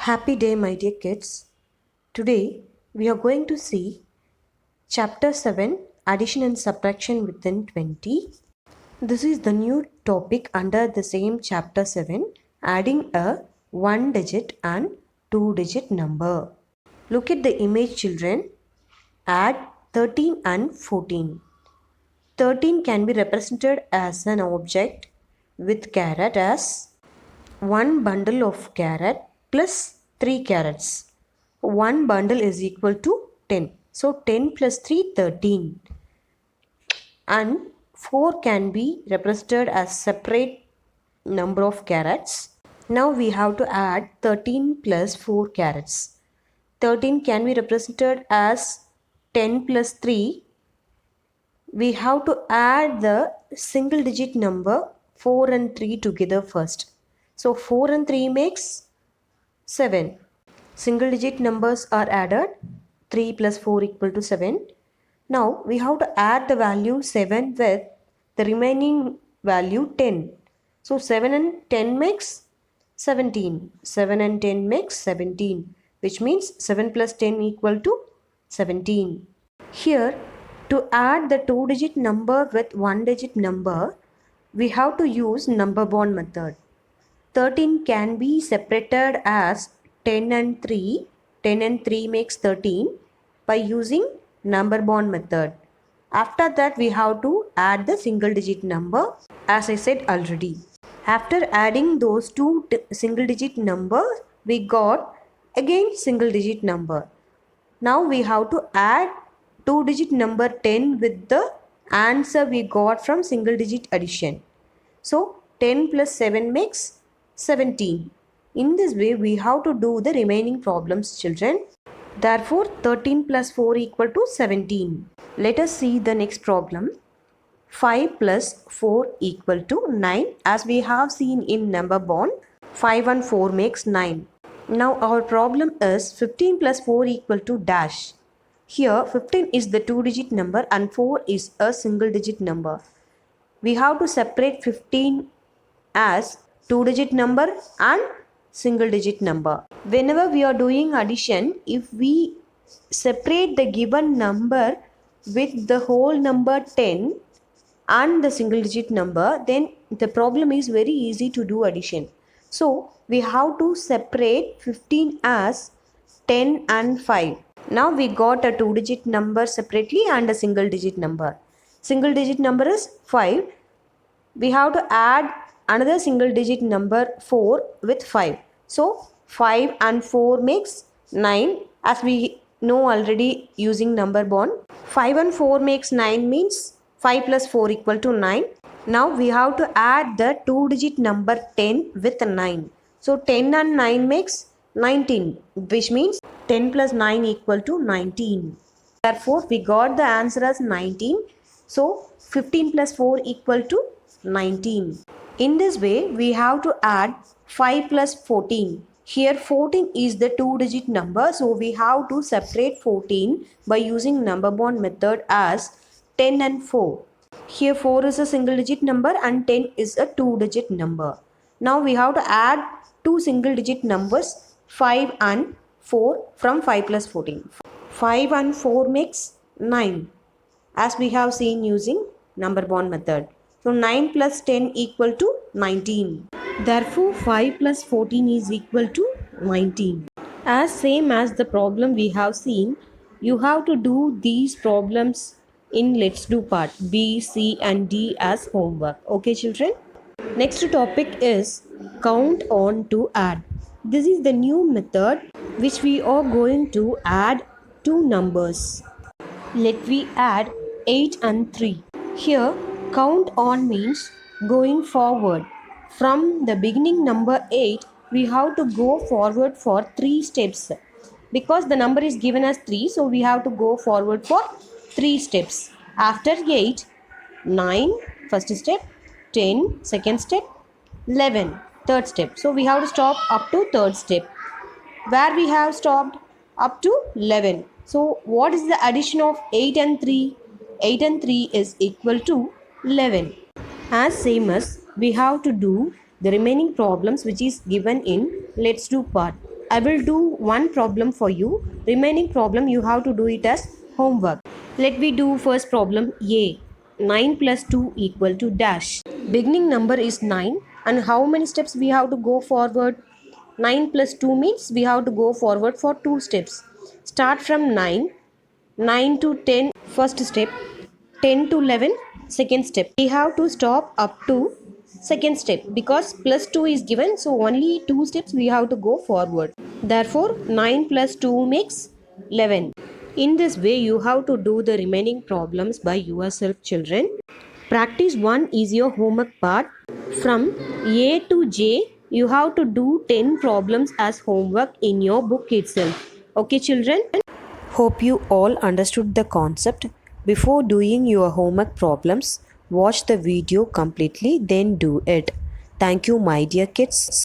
Happy day, my dear kids. Today we are going to see Chapter 7 Addition and Subtraction within 20. This is the new topic under the same Chapter 7, adding a 1 digit and 2 digit number. Look at the image, children. Add 13 and 14. 13 can be represented as an object with carat as 1 bundle of carrot plus 3 carrots. 1 bundle is equal to 10. So 10 plus 3, 13. And 4 can be represented as separate number of carrots. Now we have to add 13 plus 4 carrots. 13 can be represented as 10 plus 3. We have to add the single digit number 4 and 3 together first. So 4 and 3 makes 7. Single digit numbers are added. 3 plus 4 equal to 7. Now we have to add the value 7 with the remaining value 10. So 7 and 10 makes 17. 7 and 10 makes 17, which means 7 plus 10 equal to 17. Here, to add the 2 digit number with 1 digit number, we have to use number bond method. 13 can be separated as 10 and 3. 10 and 3 makes 13 by using number bond method. After that, we have to add the single digit number, as I said already. After adding those two single digit numbers, we got again single digit number. Now we have to add 2 digit number 10 with the answer we got from single digit addition. So 10 plus 7 makes 17. In this way, we have to do the remaining problems, children. Therefore, 13 plus 4 equal to 17. Let us see the next problem. 5 plus 4 equal to 9. As we have seen in number bond, 5 and 4 makes 9. Now our problem is 15 plus 4 equal to dash. Here 15 is the 2 digit number and 4 is a single digit number. We have to separate 15 as 2 digit number and single digit number. Whenever we are doing addition, if we separate the given number with the whole number 10 and the single digit number, then the problem is very easy to do addition. So we have to separate 15 as 10 and 5. Now we got a 2 digit number separately and a single digit number. Single digit number is 5. We have to add another single digit number 4 with 5. So 5 and 4 makes 9, as we know already using number bond. 5 and 4 makes 9 means 5 plus 4 equal to 9. Now we have to add the 2 digit number 10 with 9. So 10 and 9 makes 19, which means 10 plus 9 equal to 19. Therefore, we got the answer as 19. So 15 plus 4 equal to 19. In this way, we have to add 5 plus 14. Here 14 is the 2 digit number, so we have to separate 14 by using number bond method as 10 and 4. Here 4 is a single digit number and 10 is a 2 digit number. Now we have to add two single digit numbers 5 and 4 from 5 plus 14. 5 and 4 makes 9, as we have seen using number bond method. So 9 plus 10 equal to 19. Therefore 5 plus 14 is equal to 19. As same as the problem we have seen, you have to do these problems in Let's Do part B, C and D as homework. Okay, children? Next topic is count on to add. This is the new method which we are going to add two numbers. Let we add 8 and 3. Here count on means going forward. From the beginning number 8, we have to go forward for 3 steps. Because the number is given as 3, so we have to go forward for 3 steps. After 8, 9, first step, 10, second step, 11, third step. So we have to stop up to third step. Where we have stopped? Up to 11. So what is the addition of 8 and 3? 8 and 3 is equal to 11. As same as we have to do the remaining problems which is given in Let's Do part. I will do one problem for you. Remaining problem you have to do it as homework. Let me do first problem A. 9 plus 2 equal to dash. Beginning number is 9 and how many steps we have to go forward? 9 plus 2 means we have to go forward for 2 steps. Start from 9. 9 to 10 first step. 10 to 11 second step. We have to stop up to second step because plus 2 is given, so only 2 steps we have to go forward. Therefore 9 plus 2 makes 11. In this way you have to do the remaining problems by yourself, children. Practice 1 is your homework part. From A to J you have to do 10 problems as homework in your book itself. Okay, children? Hope you all understood the concept. Before doing your homework problems, watch the video completely, then do it. Thank you, my dear kids.